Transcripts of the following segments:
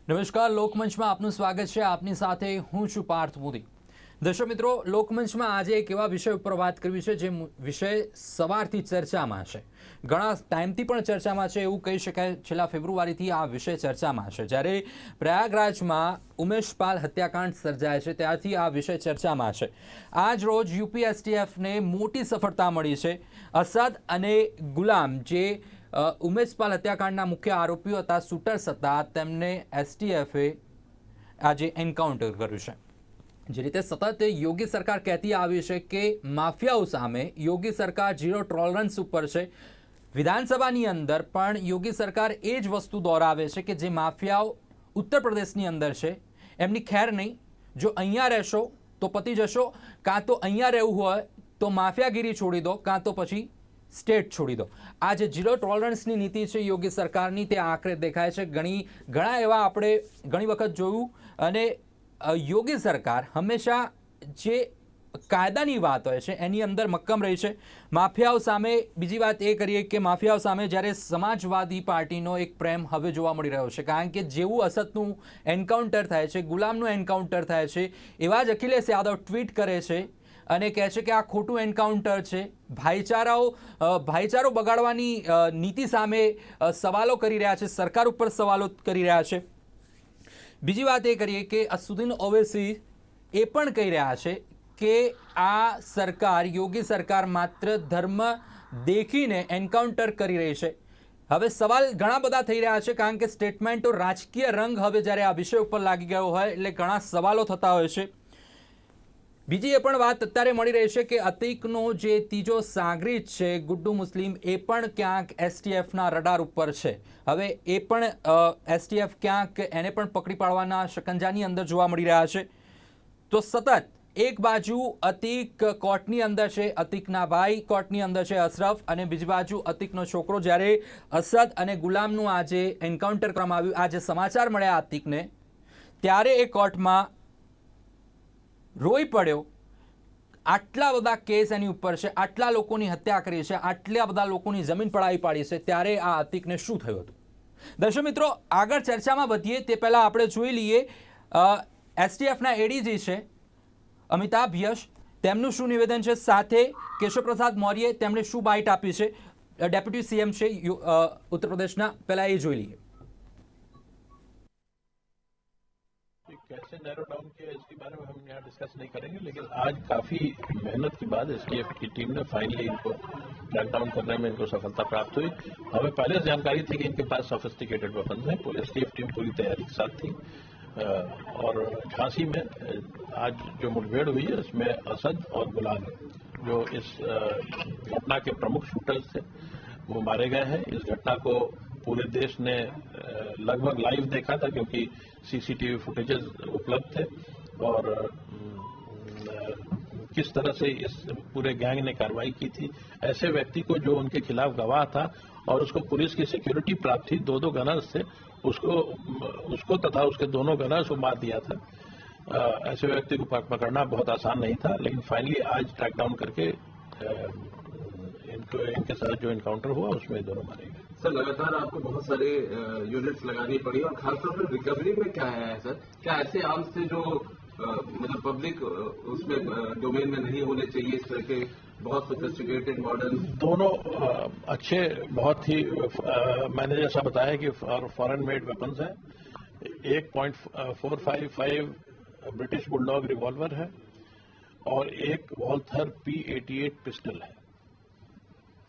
નમસ્કાર, લોકમંચમાં આપનું સ્વાગત છે। આપની સાથે હું છું પાર્થ મોદી। દર્શક મિત્રો, લોકમંચમાં આજે એક એવા વિષય ઉપર વાત કરવી છે જે વિષય સવારથી ચર્ચામાં છે, ઘણા ટાઈમથી પણ ચર્ચામાં છે, એવું કહી શકાય। છેલ્લા ફેબ્રુઆરીથી આ વિષય ચર્ચામાં છે। જ્યારે પ્રયાગરાજમાં ઉમેશ પાલ હત્યાકાંડ સર્જાય છે ત્યારથી આ વિષય ચર્ચામાં છે। આજ રોજ યુપીએસટીએફને મોટી સફળતા મળી છે। અસદ અને ગુલામ જે ઉમેશ પાલ હત્યાકાંડના મુખ્ય આરોપીઓ હતા, શૂટર્સ હતા, તેમને એસટીએફે આજે એન્કાઉન્ટર કર્યું છે। જે રીતે સતત યોગી સરકાર કહેતી આવી છે કે માફિયાઓ સામે યોગી સરકાર ઝીરો ટોલરન્સ ઉપર છે। વિધાનસભાની અંદર પણ યોગી સરકાર એ જ વસ્તુ દોહરાવે છે કે જે માફિયાઓ ઉત્તર પ્રદેશની અંદર છે એમની ખેર નહીં। જો અહીંયા રહેશો તો પતી જશો, કાં તો અહીંયા રહેવું હોય તો માફિયાગીરી છોડી દો, કાં તો પછી સ્ટેટ છોડી દો। આ જે ઝીરો ટોલરન્સની નીતિ છે યોગી સરકારની, તે આખરે દેખાય છે। ઘણા એવા આપણે ઘણી વખત જોયું, અને યોગી સરકાર હંમેશા જે કાયદાની વાત હોય છે એની અંદર મક્કમ રહી છે। માફિયાઓ સામે બીજી વાત એ કરીએ કે માફિયાઓ સામે જ્યારે સમાજવાદી પાર્ટીનો એક પ્રેમ હવે જોવા મળી રહ્યો છે, કારણ કે જેવું અસદનું એન્કાઉન્ટર થાય છે, ગુલામનું એન્કાઉન્ટર થાય છે, એવા જ અખિલેશ યાદવ ટ્વીટ કરે છે અને કહે છે કે આ ખોટું એન્કાઉન્ટર છે। ભાઈચારો બગાડવાની નીતિ સામે સવાલો કરી રહ્યા છે, સરકાર ઉપર સવાલો કરી રહ્યા છે। બીજી વાત એ કરીએ કે અસદુદ્દીન ઓવૈસી એ પણ કહી રહ્યા છે કે આ સરકાર, યોગી સરકાર માત્ર ધર્મ દેખીને એન્કાઉન્ટર કરી રહી છે। હવે સવાલ ઘણા બધા થઈ રહ્યા છે, કારણ કે સ્ટેટમેન્ટો, રાજકીય રંગ હવે જ્યારે આ વિષય ઉપર લાગી ગયો હોય એટલે ઘણા સવાલો થતા હોય છે। બીજી એ પણ વાત અત્યારે મળી રહી છે કે અતીકનો જે ત્રીજો સાગરીત છે ગુડ્ડુ મુસ્લિમ, એ પણ ક્યાંક એસટીએફના રડાર ઉપર છે। હવે એ પણ એસટીએફ ક્યાંક એને પણ પકડી પાડવાના શકંજાની અંદર જોવા મળી રહ્યા છે। તો સતત એક બાજુ અતીક કોર્ટની અંદર છે, અતીકના ભાઈ કોર્ટની અંદર છે અશરફ, અને બીજી બાજુ અતીકનો છોકરો। જ્યારે અસદ અને ગુલામનું આજે એન્કાઉન્ટર કરવામાં આવ્યું, આજે સમાચાર મળ્યા અતીકને, ત્યારે એ કોર્ટમાં રોઈ પડ્યો। આટલા બધા કેસ એની ઉપર છે, આટલા લોકોની હત્યા કરી છે, આટલા બધા લોકોની જમીન પડાવી પાડી છે, ત્યારે આ અતીકને શું થયું હતું? દર્શક મિત્રો, આગળ ચર્ચામાં વધીએ તે પહેલા આપણે જોઈ લઈએ એસટીએફના એડીજી છે અમિતાભ યશ, તેમનું શું નિવેદન છે, સાથે કેશવ પ્રસાદ મૌર્ય તેમણે શું બાઇટ આપી છે, ડેપ્યુટી સીએમ છે ઉત્तर પ્રદેશના। પહેલા એ જોઈ લઈએ। कैसे नैरो डाउन किया इसके बारे में हम यहाँ डिस्कस नहीं करेंगे, लेकिन आज काफी मेहनत के बाद एसटीएफ की टीम ने फाइनली इनको ट्रैक डाउन करने में इनको सफलता प्राप्त हुई। हमें पहले से जानकारी थी कि इनके पास सोफिस्टिकेटेड वेपन है। एसटीएफ टीम पूरी तैयारी के साथ थी और झांसी में आज जो मुठभेड़ हुई है उसमें असद और गुलाम, जो इस घटना के प्रमुख शूटर्स थे, वो मारे गए हैं। इस घटना को पूरे देश ने लगभग लाइव देखा था, क्योंकि सीसीटीवी फुटेजेस उपलब्ध थे और किस तरह से इस पूरे गैंग ने कार्रवाई की थी। ऐसे व्यक्ति को जो उनके खिलाफ गवाह था और उसको पुलिस की सिक्योरिटी प्राप्त थी, दो गनर्स थे, उसको तथा उसके दोनों गनर्स को मार दिया था। ऐसे व्यक्ति को पकड़ना बहुत आसान नहीं था, लेकिन फाइनली आज ट्रैक डाउन करके इनके साथ जो एनकाउंटर हुआ उसमें दोनों मारे गए। सर, लगातार आपको बहुत सारे यूनिट्स लगानी पड़ी और खासतौर पर रिकवरी में क्या है सर? क्या ऐसे आर्म्स थे जो मतलब पब्लिक उसमें डोमेन में नहीं होने चाहिए, इस तरह के बहुत सोफिस्टिकेटेड मॉडल? दोनों अच्छे, बहुत ही मैंने जैसा बताया कि फॉरेन मेड वेपन्स हैं। 1.455 ब्रिटिश बुलडॉग रिवॉल्वर है और एक वॉल्थर P88 पिस्टल है।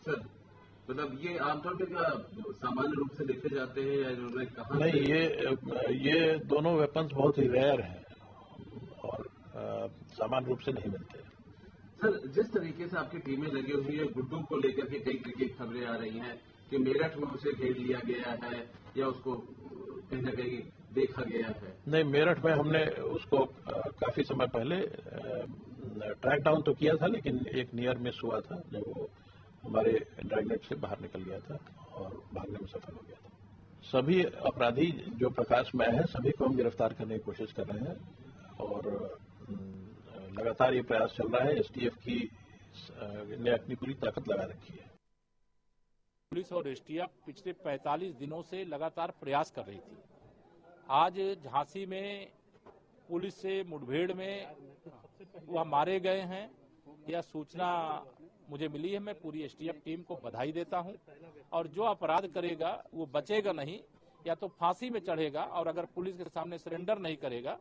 सर, मतलब ये आमतौर पर क्या सामान्य रूप से देखे जाते हैं या इन्होंने कहा? नहीं, ये दोनों वेपन्स बहुत ही रेयर हैं और सामान्य रूप से नहीं मिलते। सर, जिस तरीके से आपकी टीमें लगी हुई है, गुड्डू को लेकर के कई तरीके की खबरें आ रही हैं कि मेरठ में उसे घेर लिया गया है या उसको कहीं न कहीं देखा गया है। नहीं, मेरठ में हमने उसको काफी समय पहले ट्रैक डाउन तो किया था, लेकिन एक नियर मिस हुआ था जब वो हमारे ड्रैगनेट से बाहर निकल गया था और भागने में सफल हो गया था। सभी अपराधी जो प्रकाश में है, सभी को हम गिरफ्तार करने की कोशिश कर रहे हैं और लगातार ये प्रयास चल रहा है। एसटीएफ की ने अपनी पूरी ताकत लगा रखी है। पुलिस और एसटीएफ पिछले 45 दिनों से लगातार प्रयास कर रही थी आज झांसी में पुलिस से मुठभेड़ में वह मारे गए हैं, यह सूचना मुझे मिली है। मैं पूरी एसटीएफ टीम को बधाई देता हूं और जो अपराध करेगा वो बचेगा नहीं, या तो फांसी में चढ़ेगा, और अगर पुलिस के सामने सरेंडर नहीं करेगा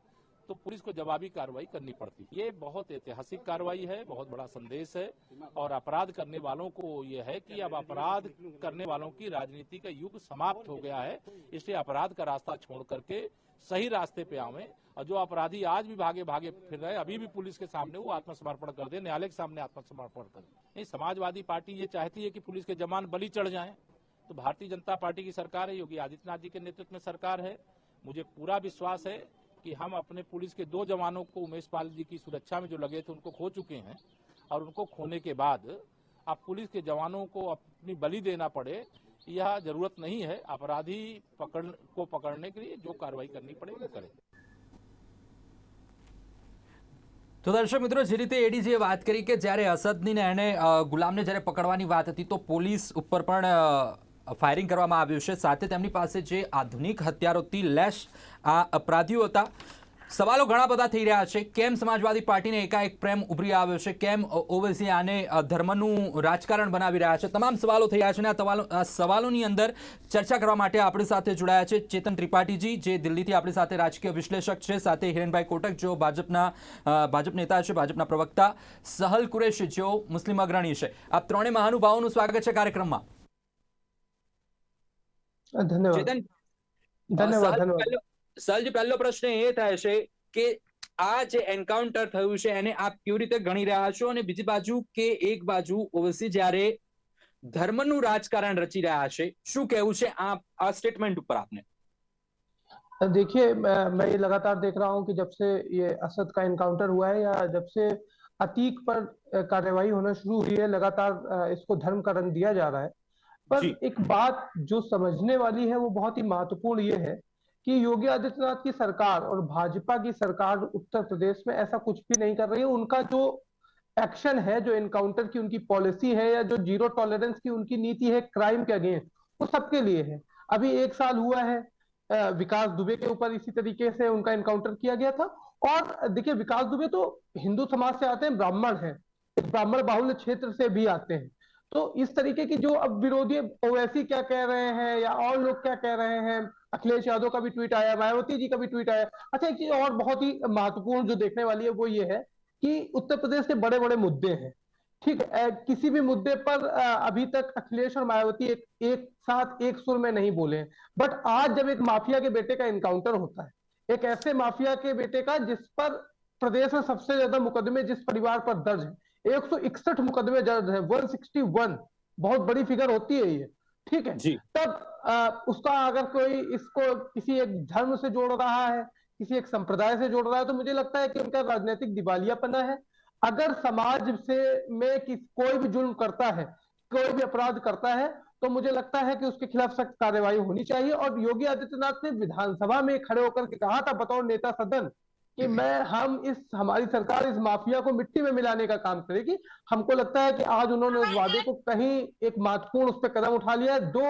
तो पुलिस को जवाबी कार्रवाई करनी पड़ती है। ये बहुत ऐतिहासिक कार्रवाई है, बहुत बड़ा संदेश है, और अपराध करने वालों को ये है कि अब अपराध करने वालों की राजनीति का युग समाप्त हो गया है। इसलिए अपराध का रास्ता छोड़ करके सही रास्ते पे आवे, और जो अपराधी आज भी भागे भागे फिर रहे, अभी भी पुलिस के सामने वो आत्मसमर्पण कर दे, न्यायालय के सामने आत्मसमर्पण कर दे। नहीं, समाजवादी पार्टी ये चाहती है कि पुलिस के जवान बलि चढ़ जाएं, तो भारतीय जनता पार्टी की सरकार है, योगी आदित्यनाथ जी के नेतृत्व में सरकार है। मुझे पूरा विश्वास है कि हम अपने पुलिस के 2 जवानों को उमेश पाल जी की सुरक्षा में जो लगे थे उनको खो चुके हैं, और उनको खोने के बाद अब पुलिस के जवानों को अपनी बलि देना पड़े, यह जरूरत नहीं है। अपराधी पकड़ने के लिए जो कार्रवाई करनी पड़े वो करें। તો દર્શક મિત્રો, જે રીતે એડીજીએ વાત કરી કે જ્યારે અસદની ને એને ગુલામને જ્યારે પકડવાની વાત હતી તો પોલીસ ઉપર પણ ફાયરિંગ કરવામાં આવ્યું છે, સાથે તેમની પાસે જે આધુનિક હથિયારોથી લેસ આ અપરાધીઓ હતા। સવાલો ઘણા બધા થઈ રહ્યા છે, કેમ સમાજવાદી પાર્ટીને એકાએક પ્રેમ ઉભરી આવ્યો છે, કેમ ઓવૈસી આને ધર્મનું રાજકારણ બનાવી રહ્યા છે, તમામ સવાલો થઈ રહ્યા છે। અને આ સવાલોની અંદર ચર્ચા કરવા માટે આપણી સાથે જોડાયા છે ચેતન ત્રિપાઠીજી, જે દિલ્હીથી આપણી સાથે રાજકીય વિશ્લેષક છે, સાથે હિરેનભાઈ કોટક જેઓ ભાજપ નેતા છે, ભાજપના પ્રવક્તા, સહલ કુરેશી જેઓ મુસ્લિમ અગ્રણી છે। આ ત્રણેય મહાનુભાવોનું સ્વાગત છે કાર્યક્રમમાં। ધન્યવાદ ધન્યવાદ। સહલજી, પહેલો પ્રશ્ન એ થાય છે કે આ જે એન્કાઉન્ટર થયું છે એને આપ કેવી રીતે ગણી રહ્યા છો, અને બીજી બાજુ કે એક બાજુ ઓવૈસી જ્યારે ધર્મનું રાજકારણ રચી રહ્યા છે, શું કહેવું છે આ સ્ટેટમેન્ટ ઉપર આપને? देखिए, मैं ये लगातार देख रहा हूं कि जब से ये असद का एनकाउंटर हुआ है, या जब से अतीक पर कार्रवाई होना शुरू हुई है, लगातार इसको धर्म का रंग दिया जा रहा है। पर एक बात जो समझने वाली है वो बहुत ही महत्वपूर्ण ये है कि योगी आदित्यनाथ की सरकार और भाजपा की सरकार उत्तर प्रदेश में ऐसा कुछ भी नहीं कर रही है। उनका जो एक्शन है, जो एनकाउंटर की उनकी पॉलिसी है, या जो जीरो टॉलरेंस की उनकी नीति है क्राइम के अगेंस्ट, वो सबके लिए है। अभी 1 साल हुआ है, विकास दुबे के ऊपर इसी तरीके से उनका एनकाउंटर किया गया था। और देखिए, विकास दुबे तो हिंदू समाज से आते हैं, ब्राह्मण हैं, ब्राह्मण बाहुल्य क्षेत्र से भी आते हैं। तो इस तरीके की जो अब विरोधी ओवैसी क्या कह रहे हैं या और लोग क्या कह रहे हैं, अखिलेश यादव का भी ट्वीट आया, मायावती जी का भी ट्वीट आया। अच्छा, एक चीज और बहुत ही महत्वपूर्ण जो देखने वाली है वो ये है कि उत्तर प्रदेश के बड़े बड़े मुद्दे हैं, ठीक है, किसी भी मुद्दे पर अभी तक अखिलेश और मायावती एक साथ एक सुर में नहीं बोले। बट आज जब एक माफिया के बेटे का एनकाउंटर होता है, एक ऐसे माफिया के बेटे का जिस पर प्रदेश में सबसे ज्यादा मुकदमे जिस परिवार पर दर्ज है, 161 मुकदमे दर्ज है, 161 बहुत बड़ी फिगर होती है ये, ठीक है। तब उसका अगर कोई इसको किसी एक धर्म से जोड़ रहा है, किसी एक संप्रदाय से जोड़ रहा है, तो मुझे लगता है कि उनका राजनीतिक दिवालियापना है। अगर समाज से में कोई भी जुल्म करता है, कोई भी अपराध करता है, तो मुझे लगता है कि उसके खिलाफ सख्त कार्रवाई होनी चाहिए। और योगी आदित्यनाथ ने विधानसभा में खड़े होकर के कहा था बतौर नेता सदन कि हमारी सरकार इस माफिया को मिट्टी में मिलाने का काम करेगी। हमको लगता है कि आज उन्होंने उस वादे को कहीं एक महत्वपूर्ण उस पर कदम उठा लिया है। 2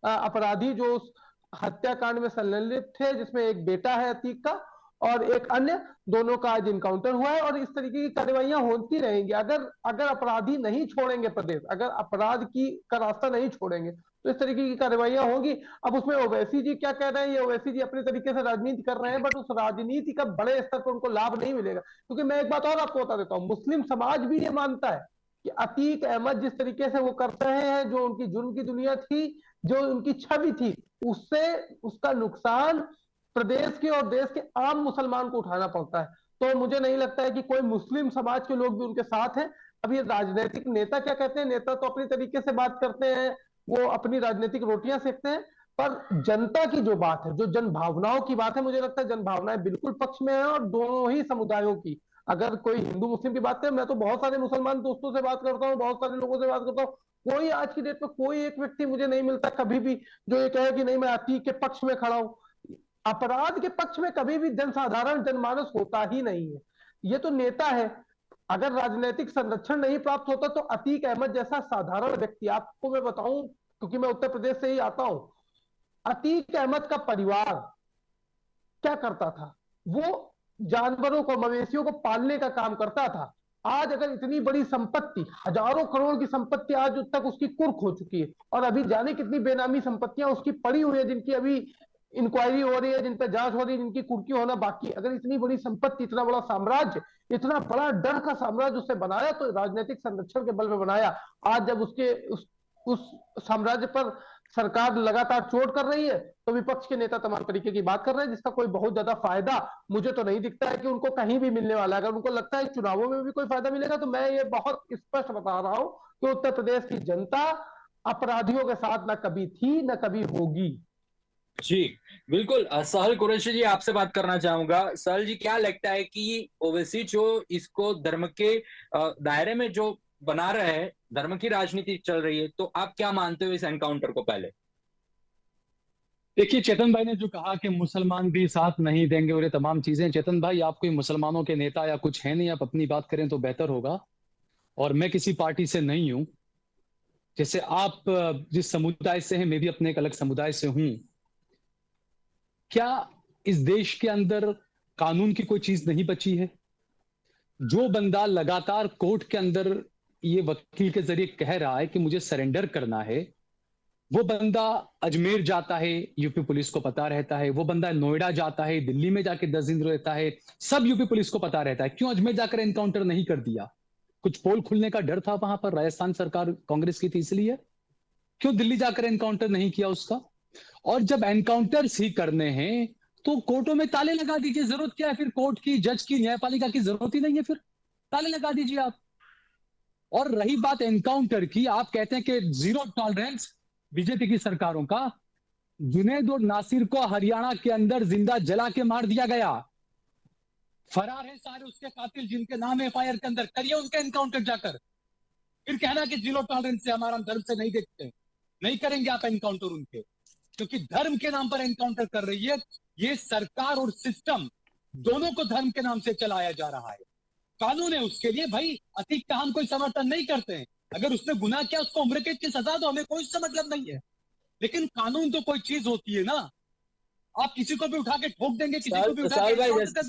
अपराधी जो उस हत्याकांड में संलग्नित थे, जिसमें एक बेटा है अतीक का और एक अन्य, दोनों का आज इनकाउंटर हुआ है, और इस तरीके की कार्रवाइयां होती रहेंगी। अगर अपराधी नहीं छोड़ेंगे प्रदेश, अगर अपराध का रास्ता नहीं छोड़ेंगे, तो इस तरीके की कार्रवाइयां होंगी। अब उसमें ओवैसी जी क्या कह रहे हैं, ये ओवैसी जी अपने तरीके से राजनीति कर रहे हैं, बट उस राजनीति का बड़े स्तर पर उनको लाभ नहीं मिलेगा। क्योंकि मैं एक बात और आपको बता देता हूं, मुस्लिम समाज भी ये मानता है कि अतीक अहमद जिस तरीके से वो कर रहे हैं, जो उनकी जुर्म की दुनिया थी, जो उनकी छवि थी, उससे उसका नुकसान प्रदेश के और देश के आम मुसलमान को उठाना पड़ता है। तो मुझे नहीं लगता है कि कोई मुस्लिम समाज के लोग भी उनके साथ हैं। अब ये राजनीतिक नेता क्या कहते हैं, नेता तो अपनी तरीके से बात करते हैं, वो अपनी राजनीतिक रोटियां सेकते हैं, पर जनता की जो बात है, जो जन भावनाओं की बात है, मुझे लगता है जन भावनाएं बिल्कुल पक्ष में है, और दोनों ही समुदायों की। अगर कोई हिंदू मुस्लिम की बात करें, मैं तो बहुत सारे मुसलमान दोस्तों से बात करता हूँ, बहुत सारे लोगों से बात करता हूँ, कोई आज की डेट में कोई एक व्यक्ति मुझे नहीं मिलता कभी भी जो ये कहे कि नहीं मैं अतीक के पक्ष में खड़ा हूं। अपराध के पक्ष में कभी भी जनसाधारण जनमानस होता ही नहीं है, ये तो नेता है। अगर राजनीतिक संरक्षण नहीं प्राप्त होता तो अतीक अहमद जैसा साधारण व्यक्ति, आपको मैं बताऊं क्योंकि मैं उत्तर प्रदेश से ही आता हूं, अतीक अहमद का परिवार क्या करता था? वो जानवरों को, मवेशियों को पालने का काम करता था। आज अगर इतनी बड़ी संपत्ति, हजारों करोड़ की संपत्ति आज तक उसकी कुर्क हो चुकी है, और अभी जाने कितनी बेनामी संपत्तियां उसकी पड़ी हुई है, जिनकी अभी इंक्वायरी हो रही है, जिन पर जांच हो रही है, जिनकी कुर्की होना बाकी। अगर इतनी बड़ी संपत्ति, इतना बड़ा साम्राज्य, इतना बड़ा डर का साम्राज्य उसने बनाया, तो राजनीतिक संरक्षण के बल में बनाया। आज जब उस साम्राज्य पर सरकार लगातार चोट कर रही है, तो विपक्ष के नेता तमाम तरीके की बात कर रहे हैं, जिसका कोई बहुत ज्यादा फायदा मुझे तो नहीं दिखता है कि उनको कहीं भी मिलने वाला है। अगर उनको लगता है चुनावों में भी कोई फायदा मिलेगा, तो मैं ये बहुत स्पष्ट बता रहा हूं कि उत्तर प्रदेश की जनता अपराधियों के साथ ना कभी थी, ना कभी होगी। जी बिल्कुल। सहल कुरैशी जी, आपसे बात करना चाहूंगा। सहल जी, क्या लगता है कि ओवैसी जो इसको धर्म के दायरे में जो बना रहे हैं, धर्म की राजनीति चल रही है, तो आप क्या मानते हो इस एनकाउंटर को? पहले देखिए, चेतन भाई ने जो कहा कि मुसलमान भी साथ नहीं देंगे और ये तमाम चीजें, चेतन भाई आप कोई मुसलमानों के नेता या कुछ है नहीं, आप अपनी बात करें तो बेहतर होगा। और मैं किसी पार्टी से नहीं हूं। जैसे आप जिस समुदाय से हैं, मैं भी अपने एक अलग समुदाय से हूं। क्या इस देश के अंदर कानून की कोई चीज नहीं बची है? जो बंदा लगातार कोर्ट के अंदर ये वकील के जरिए कह रहा है कि मुझे सरेंडर करना है, वो बंदा अजमेर जाता है, यूपी पुलिस को पता रहता है। वो बंदा नोएडा जाता है, दिल्ली में जाके 10 दिन रहता है, सब यूपी पुलिस को पता रहता है। क्यों अजमेर जाकर एनकाउंटर नहीं कर दिया? कुछ पोल खुलने का डर था वहां पर, राजस्थान सरकार कांग्रेस की थी इसलिए? क्यों दिल्ली जाकर एनकाउंटर नहीं किया उसका? और जब एनकाउंटर्स ही करने हैं तो कोर्टों में ताले लगा दीजिए। जरूरत क्या है फिर कोर्ट की, जज की, न्यायपालिका की? जरूरत ही नहीं है, फिर ताले लगा दीजिए आप। और रही बात एनकाउंटर की, आप कहते हैं कि जीरो टॉलरेंस बीजेपी की सरकारों का। जुनैद और नासिर को हरियाणा के अंदर जिंदा जला के मार दिया गया। फरार है सारे उसके कातिल जिनके नाम एफआईआर के अंदर। करिए उनका एनकाउंटर जाकर। फिर कहना कि जीरो टॉलरेंस से हमारा धर्म से नहीं देखते। नहीं करेंगे आप एनकाउंटर उनके, क्योंकि धर्म के नाम पर एनकाउंटर कर रही है ये सरकार और सिस्टम। दोनों को धर्म के नाम से चलाया जा रहा है। कानून है उसके लिए भाई। अतीक का हम कोई समर्थन नहीं करते हैं। अगर उसने गुनाह किया उसको उम्र कैद की सजा दो, हमें कोई उससे मतलब नहीं है। लेकिन कानून तो कोई चीज होती है ना। आप किसी को भी उठा के ठोक देंगे, किसी को भी उठा के एनकाउंटर कर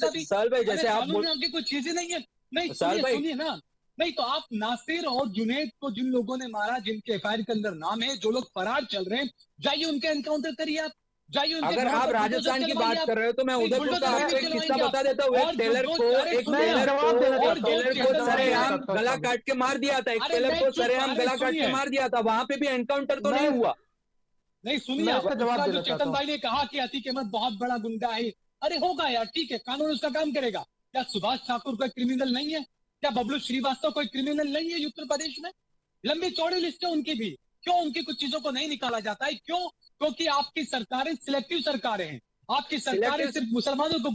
देंगे। साल भाई, जैसे आप कानून में आपकी कोई चीज ही नहीं है। नहीं, साल भाई, सुनिए ना। नहीं तो आप नासिर और जुनैद को जिन लोगों ने मारा, जिनके एफआईआर के अंदर नाम है, जो लोग फरार चल रहे हैं, जाइए उनका एनकाउंटर करिए आप। जाइए उनके अगर आप राजस्थान की बात कर रहे हो तो मैं उदयपुर का आपको एक किस्सा बता देता हूँ। एक टेलर को सरेआम गला काट के मार दिया था। एक टेलर को सरेआम गला काट के मार दिया था। वहां पे भी एनकाउंटर तो नहीं हुआ। नहीं, सुनिए, जो चेतन भाई ने कहा कि अतीक अहमद बहुत बड़ा गुंडा है, अरे होगा यार, ठीक है, कानून उसका काम करेगा। क्या सुभाष ठाकुर कोई क्रिमिनल नहीं है? क्या बबलू श्रीवास्तव कोई क्रिमिनल नहीं है उत्तर प्रदेश में? लंबी चौड़ी लिस्ट है उनकी भी। क्यों उनकी कुछ चीजों को नहीं निकाला जाता है? क्यों? क्योंकि आपकी सरकारें सिलेक्टिव सरकारें हैं। आपकी सरकारें सिर्फ मुसलमानों को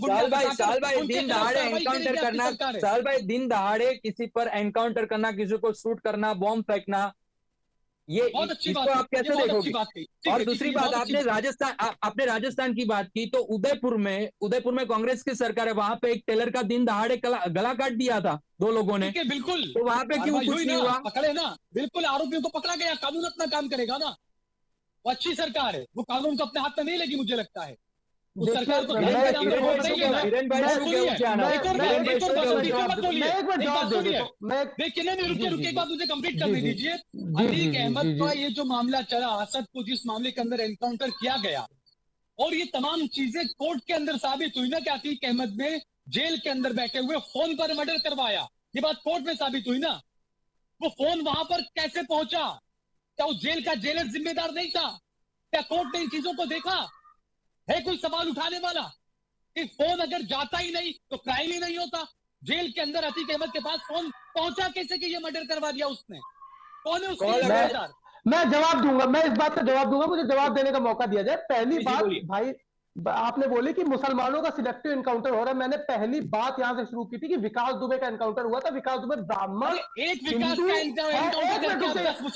साल भाई दिन दहाड़े एनकाउंटर करना, साल भाई दिन दहाड़े किसी पर एनकाउंटर करना, किसी को शूट करना, बॉम्ब फेंकना, ये इसको आप कैसे देखोगे? और दूसरी बात, आपने राजस्थान की बात की, तो उदयपुर में कांग्रेस की सरकार है। वहां पे एक टेलर का दिन दहाड़े गला काट दिया था 2 लोगों ने। बिल्कुल, तो वहां पे क्यों कुछ नहीं हुआ? पकड़े ना, बिल्कुल, आरोपियों को पकड़ा गया। कानून अपना काम करेगा ना। वो अच्छी सरकार है, वो कानून को अपने हाथ में नहीं लेगी, मुझे लगता है। उस सरकार को रुकिए, एक बात मुझे कंप्लीट करने दीजिए। अतीक अहमद का ये जो मामला चला, असद को जिस मामले के अंदर एनकाउंटर किया गया, और ये तमाम चीजें कोर्ट के अंदर साबित हुई ना कि अतीक अहमद ने जेल के अंदर बैठे हुए फोन पर मर्डर करवाया। ये बात कोर्ट में साबित हुई ना। वो फोन वहां पर कैसे पहुंचा? क्या उस जेल का जेलर जिम्मेदार नहीं था? क्या कोर्ट ने इन चीजों को देखा? है कोई सवाल उठाने वाला? कि फोन अगर जाता ही नहीं तो क्राइम ही नहीं होता। जेल के अंदर अतीक अहमद के पास फोन पहुंचा कैसे कि ये मर्डर करवा दिया उसने? कौन है उसके जिम्मेदार? मैं जवाब दूंगा, मैं इस बात का जवाब दूंगा, मुझे जवाब देने का मौका दिया जाए। पहली बात भाई, आपने बोली कि मुसलमानों का सिलेक्टिव एनकाउंटर हो रहा है। मैंने पहली बात यहां से शुरू की थी कि विकास दुबे का एनकाउंटर हुआ था। विकास दुबे ब्राह्मण,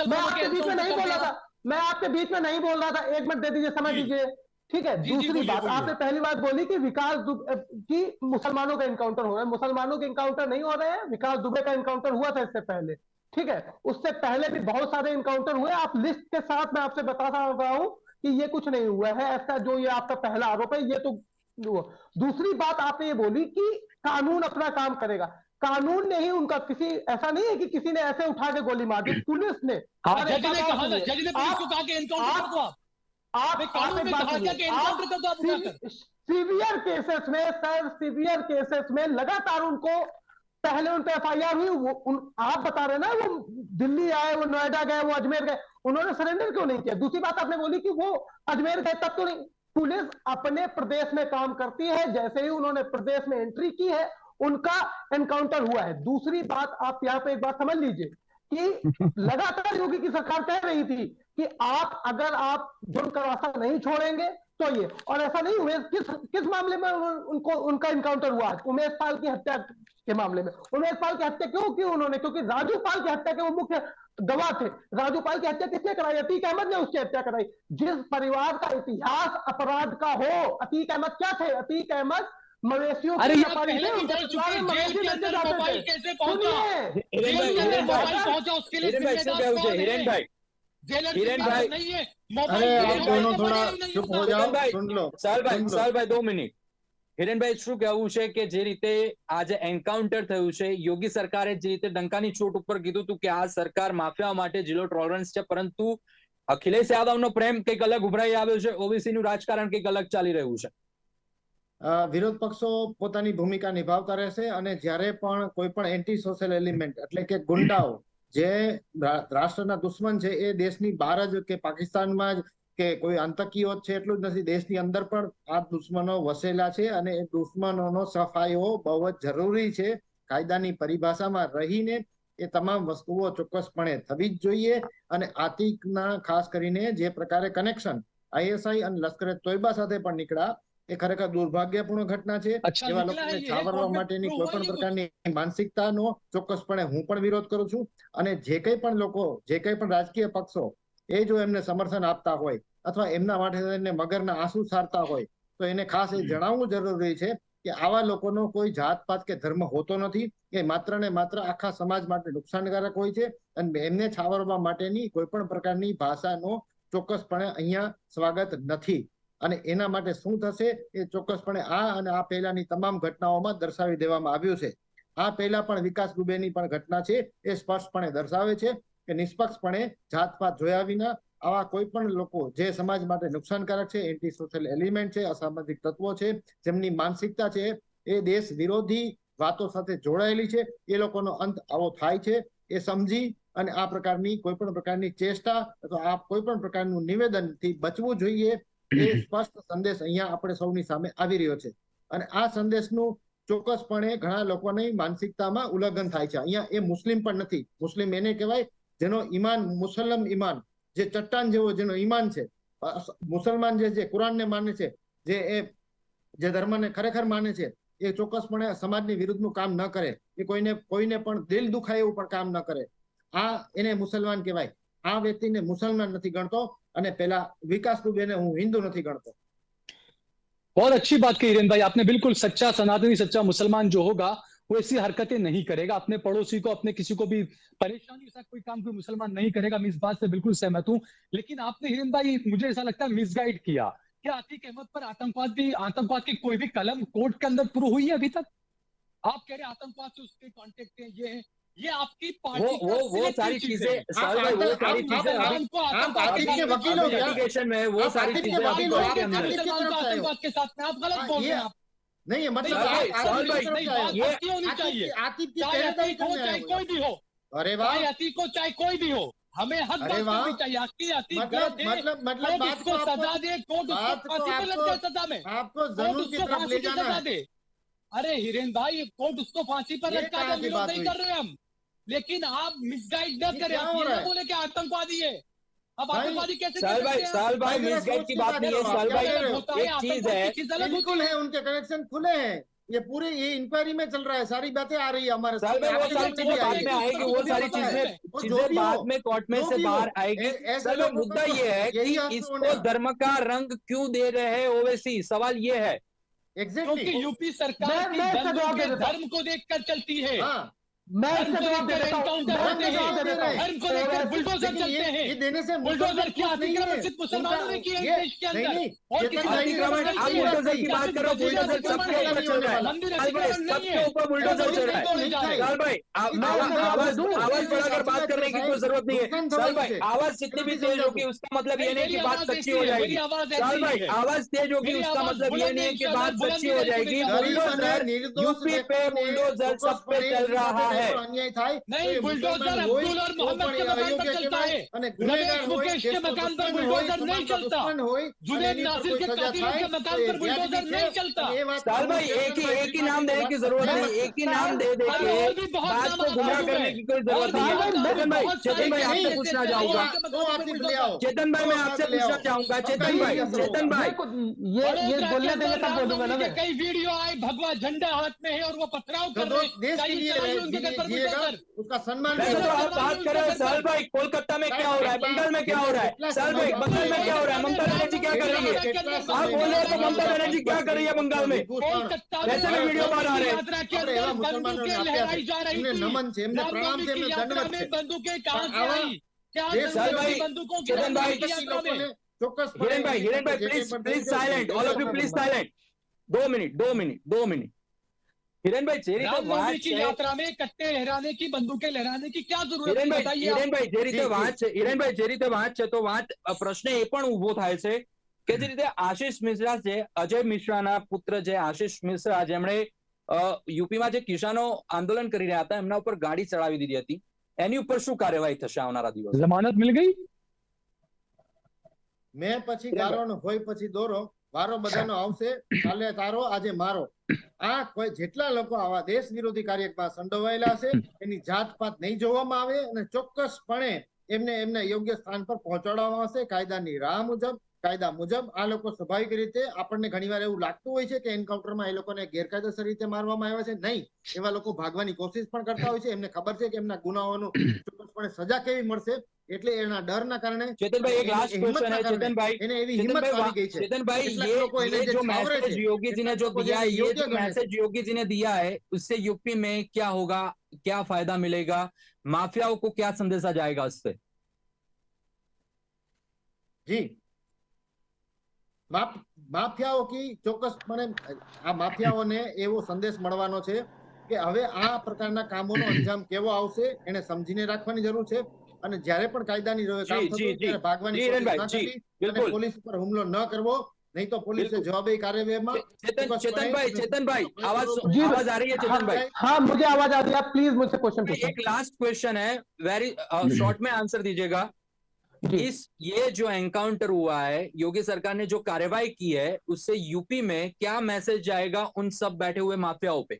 मैं आपके बीच में नहीं बोल रहा था, मैं आपके बीच में नहीं बोल रहा था। 1 मिनट दे दीजिए, समझ दीजिए, ठीक है। दूसरी बात, आपने पहली बात बोली कि विकास दुबे की मुसलमानों का एनकाउंटर हो रहा है। मुसलमानों के एनकाउंटर नहीं हो रहे हैं, विकास दुबे का एनकाउंटर हुआ था इससे पहले, ठीक है। उससे पहले भी बहुत सारे एनकाउंटर हुए। आप लिस्ट के साथ मैं आपसे बता रहा हूं कि ये कुछ नहीं हुआ है ऐसा जो ये आपका पहला आरोप है। ये तो दूसरी बात आपने ये बोली कि कानून अपना काम करेगा। कानून ने ही उनका, किसी ऐसा नहीं है कि किसी ने ऐसे उठा के गोली मार दी, पुलिस ने। हाँ, और जज एक ने बात और कहा ना, सुनिए, जज ने पुलिस को कहा कि एनकाउंटर कर दो आप कानून एक में बात कहा क्या सुनिए, कि एनकाउंटर कर दो आप उठाकर। सीवियर केसेस में सर, सीवियर केसेस में लगातार उनको, पहले उन पे एफआईआर हुई, आप बता रहे ना वो दिल्ली आए, वो नोएडा गए, वो अजमेर गए, उन्होंने सरेंडर क्यों नहीं किया? दूसरी बात आपने बोली कि वो अजमेर गए तब तो नहीं। पुलिस अपने प्रदेश में काम करती है, जैसे ही उन्होंने प्रदेश में एंट्री की है उनका एनकाउंटर हुआ है। दूसरी बात, आप यहाँ पे एक बात समझ लीजिए कि लगातार योगी की सरकार कह रही थी कि आप, अगर आप जुर्म का रास्ता नहीं छोड़ेंगे तो ये, और ऐसा नहीं हुए। किस मामले में उनको, उनका इनकाउंटर हुआ? उमेश पाल की हत्या के मामले में। उमेश पाल की हत्या क्यों की उन्होंने? क्योंकि राजू पाल की हत्या के वो मुख्य गवाह थे। राजू पाल की हत्या किसने कराई? अतीक अहमद ने उसकी हत्या कराई। जिस परिवार का इतिहास अपराध का हो, अतीक अहमद क्या थे? अतीक अहमद मवेशियों अरे के ये व्यापारी पहले थे, भी उनके बोल परिवार चुके, में जेल मवेशी के बेचे अंदर जाते मोबाइल थे। कैसे पहुंचा, जेल के अंदर मोबाइल पहुंचा, उसके लिए जिम्मेदार कौन है? जेलर जिम्मेदार नहीं है, मोबाइल अरे चोरी आप होने दोनों के थोड़ा बगैर ही नहीं चुप होता। हो जाओ, सुन लो। સાલભાઈ 2 મિનિટ. હિરેનભાઈ શું કહેવું છે કે જે રીતે આજે એન્કાઉન્ટર થયું છે, યોગી સરકારે જે રીતે ડંકાની ચોટ ઉપર કીધું હતું કે આ સરકાર માફિયા માટે ઝીરો ટોલરન્સ છે, પરંતુ અખિલેશ યાદવનો પ્રેમ કંઈક અલગ ઉભરાઈ આવ્યો છે, ઓબીસી નું રાજકારણ કંઈક અલગ ચાલી રહ્યું છે. વિરોધ પક્ષો પોતાની ભૂમિકા નિભાવતા રહેશે અને જ્યારે પણ કોઈ પણ એન્ટી સોશિયલ એલિમેન્ટ એટલે કે ગુંડાઓ જે રાષ્ટ્રના દુશ્મન છે એ દેશની બહાર જ કે પાકિસ્તાનમાં જ કે કોઈ આતંકીઓ છે એટલું જ નથી, દેશની અંદર પણ આ દુશ્મનો વસેલા છે અને એ દુશ્મનોનો સફાયો બહુ જ જરૂરી છે. કાયદાની પરિભાષામાં રહીને એ તમામ વસ્તુઓ ચોક્કસપણે થવી જ જોઈએ અને આતિકના ખાસ કરીને જે પ્રકારે કનેક્શન આઈએસઆઈ અને લશ્કરે તોયબા સાથે પણ નીકળ્યા એ ખરેખર દુર્ભાગ્યપૂર્ણ ઘટના છે. अच्छा એવા निकला है લોકોને ये, છાવરવા कोर्ट में માટેની प्रूव કોઈ हुआ પણ ये कुछ? પ્રકારની માનસિકતાનો ચોક્કસપણે હું પણ વિરોધ કરું છું અને જે કંઈ પણ લોકો, જે કંઈ પણ રાજકીય પક્ષો એ જો એમને સમર્થન આપતા હોય અથવા એમના માટે એને મગરના આંસુ સારતા હોય તો એને ખાસ એ જણાવવું જરૂરી છે કે આવા લોકોનો કોઈ જાતપાત કે ધર્મ હોતો નથી. એ માત્ર ને માત્ર આખા સમાજ માટે નુકસાનકારક હોય છે અને એમને છાવરવા માટેની કોઈ પણ પ્રકારની ભાષાનો ચોક્કસપણે અહીંયા સ્વાગત નથી. અને એના માટે શું થશે એ ચોક્કસપણે આ અને આ પહેલાની તમામ ઘટનાઓમાં દર્શાવી દેવામાં આવ્યું છે. આ પહેલા પણ વિકાસ દુબેની પણ ઘટના છે એ સ્પષ્ટપણે દર્શાવે છે કે નિષ્પક્ષપણે જાતપાત જોયા વિના આવા કોઈ પણ લોકો જે સમાજ માટે નુકસાનકારક છે, એન્ટી સોશિયલ એલિમેન્ટ છે, અસામાજિક તત્વો છે, જેમની માનસિકતા છે એ દેશ વિરોધી વાતો સાથે જોડાયેલી છે, એ લોકોનો અંત આવો થાય છે એ સમજી અને આ પ્રકારની કોઈ પણ પ્રકારની ચેષ્ટા અથવા આ કોઈ પણ પ્રકારનું નિવેદનથી બચવું જોઈએ. એ સ્પષ્ટ સંદેશ અહીંયા આપણે સૌની સામે આવી રહ્યો છે અને આ સંદેશનું ચોક્કસપણે ઘણા લોકોની માનસિકતામાં ઉલ્લંઘન થાય છે. અહીંયા એ મુસ્લિમ પણ નથી, મુસ્લિમ એને કહેવાય જેનો ઈમાન મુસલમ ઈમાન, જે ચટ્ટાન જેવો જેનો ઈમાન છે. મુસલમાન જે કુરાનને માને છે, જે ધર્મને ખરેખર માને છે, એ ચોક્કસપણે સમાજની વિરુદ્ધનું કામ ન કરે, એ કોઈને પણ દિલ દુખાય એવું પણ કામ ન કરે. આ એને મુસલમાન કહેવાય. આ વ્યક્તિને મુસલમાન નથી ગણતો અને પેલા વિકાસ દુબેને હું हिंदू નથી ગણતો. बहुत अच्छी बात कही हिरेन भाई आपने, बिल्कुल सच्चा सनातनी सच्चा मुसलमान जो होगा वो ऐसी हरकतें नहीं करेगा, अपने पड़ोसी को, अपने किसी को भी परेशानी ऐसा कोई काम कोई मुसलमान नहीं करेगा। मैं इस बात से बिल्कुल सहमत हूं। लेकिन आपने हिरेन भाई मुझे ऐसा लगता है मिसगाइड किया। क्या अतीक अहमद पर आतंकवाद की कोई भी कलम कोर्ट के अंदर प्रूव हुई है अभी तक? आप कह रहे आतंकवाद से उसके कॉन्टेक्ट है, ये है, ये आपकी पार्टी वो सारी चीजें सालभाई, वो सारी चीजें आतिक के वकील हो गया, एप्लीकेशन में वो सारी चीजें अभी कोर्ट के अंदर है. आतंकवाद के साथ में आप गलत बोल रहे हैं। आप नहीं मतलब आतिक होनी चाहिए, आतिक की चाहे अतीक हो चाहे कोई भी हो, अरे वाह, चाहे अतीक हो चाहे कोई भी हो, हमें हक अरे बात वाह, करनी चाहिए। अतीक मतलब कोर्ट बात उसको सजा दे, कोर्ट उसको फांसी पे लग जाए सजा में, आपको कोर्ट जरूर की उसको तरफ ले फांसी की जाना सजा है। दे। अरे हिरेन भाई, कोर्ट उसको फांसी पर ये लटका कहाँ दे, की विरोध बात नहीं हुई? कर रहे हम, लेकिन आप मिसगाइड न ये करें। क्या आप हो ये रहा ना है? बोले कि आतंकवादी है। अब भाई, आतंकवादी कैसे कह सकते हैं? सालभाई भाई, जरा मिसगाइड सोच की के बात बात नहीं है. करो, आप क्या सालभाई कह रहे हो? होता है एक चीज आतंकवाद है, की चीज अलग होती बिल्कुल है। है, उनके कनेक्शन खुले हैं, ये पूरे ये इंक्वायरी में चल रहा है, सारी बातें आ रही है हमारे सालभाई वो आपके सारी सामने चीजें भी बाद आई में है। आएगी, वो सारी पता है, वो जो चीजें भी हो, बाद में कोर्ट में जो से भी हो, बाहर आएगी. ऐसे सालभाई लोगों मुद्दा का ये है यही कि हक इसको होना। धर्म का रंग क्यों दे रहे हैं ओवैसी, सवाल ये है. एग्जैक्टली, क्योंकि यूपी सरकार की मैं इसका जवाब दे देता हूं। धर्म को देखकर चलती है। हाँ, मैं इसका जवाब दे देता हूँ, मैं इसका जवाब दे देता हूँ। धर्म को लेकर बुलडोजर लेकिन चलते हैं। ये देने से बुलडोजर क्या खुश नहीं है। अतिक्रमण सिर्फ मुसलमानों ने किया है देश के अंदर, नहीं, और चेतन किसी भाई, अतिक्रमण आप नहीं है। बुलडोजर की बात करो, बुलडोजर सबके ऊपर चल रहा है, मंदिर अतिक्रमण नहीं है, ऊपर बुलडोजर चल रहा है। साल भाई आवाज बढ़ाकर बात करने की कोई जरूरत नहीं है। साल भाई आवाज जितनी भी तेज होगी उसका मतलब ये नहीं कि बात सच्ची हो जाएगी। साल भाई आवाज तेज होगी उसका मतलब ये नहीं है कि बात सच्ची हो जाएगी। बुलडोजर यूपी पे बुलडोजर सब पे चल रहा है। अन्याय થાય नहीं, बुलडोजर अब्दुल और मोहम्मद के मकान पर चलता है, रमेश मुकेश के मकान पर बुलडोजर नहीं चलता, जुनैद नासिर के कातिलों के मकान पर बुलडोजर नहीं चलता। साल भाई एक ही नाम देने की जरूरत नहीं, एक ही नाम दे दे के बात को गुमराह करने की कोई जरूरत नहीं है। चेतन भाई आपसे पूछना चाहूंगा, चेतन भाई मैं आपसे पूछना चाहूंगा, चेतन भाई ये बोलने देंगे तब बोलूंगा ना मैं। कई वीडियो आए, भगवा झंडा हाथ में है और वो पथराव कर रहे हैं, देश के लिए उनके घर पर जिएगा, बुलडोजर। उसका सम्मान वैसे तो आप बात कर रहे हैं साल भाई कोलकाता में क्या हो रहा है, बंगाल में क्या हो रहा है, साल भाई बंगाल में क्या हो रहा है, ममता बनर्जी क्या कर रही है। आप बोल रहे हैं तो ममता बनर्जी क्या कर रही है बंगाल में, वैसे भी वीडियो बना रहे हैं। यात्रा के अंदर बंदूकें लहराई जा रही थी, नमन છે એમને પ્રણામ છે એમને यात्रा દંડવત में છે। बंदूकें कहां से आई, क्या साल भाई, बंदूकों की चेतन भाई, यात्रा में। ચોક્કસ हिरेन भाई please silent, all of you please silent. 2 minute Hiren भाई जे रीते रामनवमी વાત की છે, यात्रा में कट्टे लहराने की, बंदूकें लहराने की क्या जरूरत हिरेन है, भाई बताइए आप। જે રીતે વાત છે, हिरेन भाई જે રીતે વાત છે તો વાત પ્રશ્न એ પણ ઉભો થાય છે કે જે રીતે આશિષ મિશ્રા છે, અજય મિશ્રાના પુત્ર જે આશિષ મિશ્રા જેમણે યુપીમાં જે કિસાનો આંદોલન કરી રહ્યા હતા એમના ઉપર ગાડી ચડાવી દીધી હતી, એની ઉપર શું કાર્યવાહી થશે આવનારા દિવસ? जमानत मिल गई। મેં પછી ગારો ને હોય પછી દોરો, વારો બધાનો આવશે, કાલે તારો આજે મારો। આ કોઈ જેટલા લોકો આવા દેશ વિરોધી કાર્યમાં સંડોવાયેલા છે એની જાતપાત નહીં જોવામાં આવે અને ચોક્કસપણે એમને એમના યોગ્ય સ્થાન પર પહોંચાડવામાં આવશે કાયદાની રાહ મુજબ, કાયદા મુજબ। આ લોકો સ્વાભાવિક રીતે આપણને ઘણીવાર એવું લાગતું હોય છે કે એન્કાઉન્ટરમાં એ લોકોને ગેરકાયદેસર રીતે મારવામાં આવ્યા છે, નહીં, એવા લોકો ભાગવાની કોશિશ પણ કરતા હોય છે। એમને ખબર છે કે એમના ગુનાઓનું ચોક્કસપણે સજા કેવી મળશે, એટલે એના ડરના કારણે चेतन भाई एक लास्ट क्वेश्चन है चेतन भाई, એને એવી હિંમત આવી ગઈ છે। चेतन भाई કેટલાક લોકો એને ये જે जो છાવરે मैसेज છે, योगी जी ने जो કેટલાક લોકો दिया है, જેને ये યોગ્ય जो ગણે છે, मैसेज योगी जी ने दिया है उससे यूपी में क्या होगा, क्या फायदा मिलेगा, माफियाओं को क्या संदेशा जाएगा उससे? જી માફિયાઓ की ચોક્કસપણે આ માફિયાઓને એવો સંદેશ મળવાનો છે કે હવે આ પ્રકારના કામોનો અંજામ કેવો આવશે એને સમજીને રાખવાની જરૂર છે અને જ્યારે પણ કાયદાની કામ થતું હોય ત્યારે ભાગવાની જી, કોશિશ હિરેનભાઈ, ન જી, કરવી અને બિલકુલ। પોલીસ ઉપર હુમલો ન કરવો, નહીં તો પોલીસે બિલકુલ। જવાબી કાર્યવાહીમાં चेतन भाई आवाज जी, आवाज आ रही है चेतन भाई? हाँ मुझे आवाज आ रही है, आप प्लीज मुझसे क्वेश्चन पूछें। एक लास्ट क्वेश्चन है, वेरी शॉर्ट में आंसर दीजिएगा। जी। ये जो एनकाउंटर हुआ है, योगी सरकार ने जो कार्रवाई की है उससे यूपी में क्या मैसेज जाएगा उन सब बैठे हुए माफियाओं पे?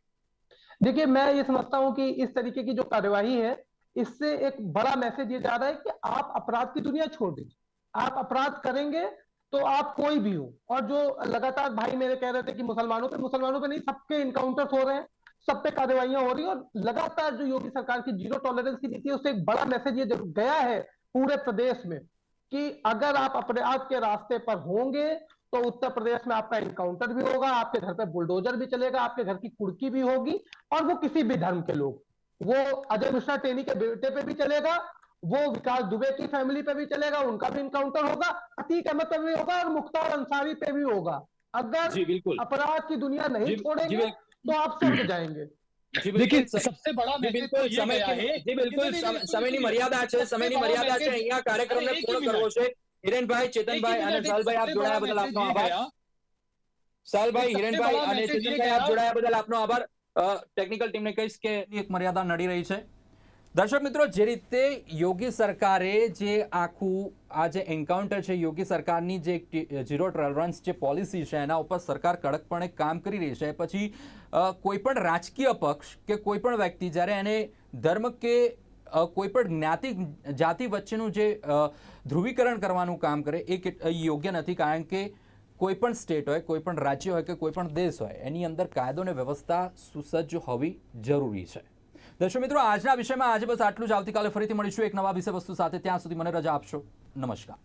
देखिए मैं ये समझता हूं कि इस तरीके की जो कार्यवाही है इससे एक बड़ा मैसेज ये जा रहा है कि आप अपराध की दुनिया छोड़ दीजिए, आप अपराध करेंगे तो आप कोई भी हो। और जो लगातार भाई मेरे कह रहे थे कि मुसलमानों पे नहीं, सबके इनकाउंटर्स हो रहे हैं, सब पे कार्रवाइयां हो रही है, और लगातार जो योगी सरकार की जीरो टॉलरेंस की नीति है उससे एक बड़ा मैसेज ये गया है पूरे प्रदेश में कि अगर आप अपराध के रास्ते पर होंगे तो उत्तर प्रदेश में आपका इनकाउंटर भी होगा, आपके घर पे बुलडोजर भी चलेगा, आपके घर की कुर्की भी होगी, और वो किसी भी धर्म के लोग, वो अजय मिश्रा टेनी के बेटे पे भी चलेगा, वो विकास दुबे की फैमिली पे भी चलेगा, उनका भी इनकाउंटर होगा, अतीक अहमद पे भी होगा और मुख्तार अंसारी पे भी होगा। अगर जी बिल्कुल, अपराध की दुनिया नहीं जी छोड़ेंगे बिल्कुल। तो आप स्वर्ग जाएंगे। जी देखिए बिल्कुल सबसे बड़ा जी मैसेज तो बिल्कुल ये समय गया है जी बिल्कुल સમયની મર્યાદા છે, સમયની મર્યાદા છે, અહીંયા કાર્યક્રમને પૂર્ણ કરવો છે। હિરેનભાઈ, ચેતનભાઈ અને સાલભાઈ આપ જોડાયા બદલ આપનો આભાર। સાલભાઈ, હિરેનભાઈ અને ચેતનભાઈ આપ જોડાયા બદલ આપનો આભાર। ટેકનિકલ ટીમને કહીશ કે એક મર્યાદા નડી રહી છે। દર્શક મિત્રો, જે રીતે યોગી સરકારે જે આખું આ જે એન્કાઉન્ટર છે, યોગી સરકારની જે ઝીરો ટોલરન્સ જે પોલિસી છે એના ઉપર સરકાર કડકપણે કામ કરી રહી છે, પછી કોઈપણ રાજકીય પક્ષ કે કોઈપણ વ્યક્તિ જ્યારે એને ધર્મ કે કોઈપણ જ્ઞાતિ જાતિ વચ્ચેનું જે ધ્રુવીકરણ કરવાનું કામ કરે એ યોગ્ય નથી, કારણ કે કોઈપણ સ્ટેટ હોય, કોઈપણ રાજ્ય હોય કે કોઈપણ દેશ હોય એની અંદર કાયદો અને વ્યવસ્થા સુસજ્જ હોવી જરૂરી છે। દર્શક મિત્રો, આજના વિષયમાં આજે બસ આટલું જ। આવતીકાલે ફરીથી મળીશું એક નવા વિષય વસ્તુ સાથે, ત્યાં સુધી મને રજા આપશો। નમસ્કાર।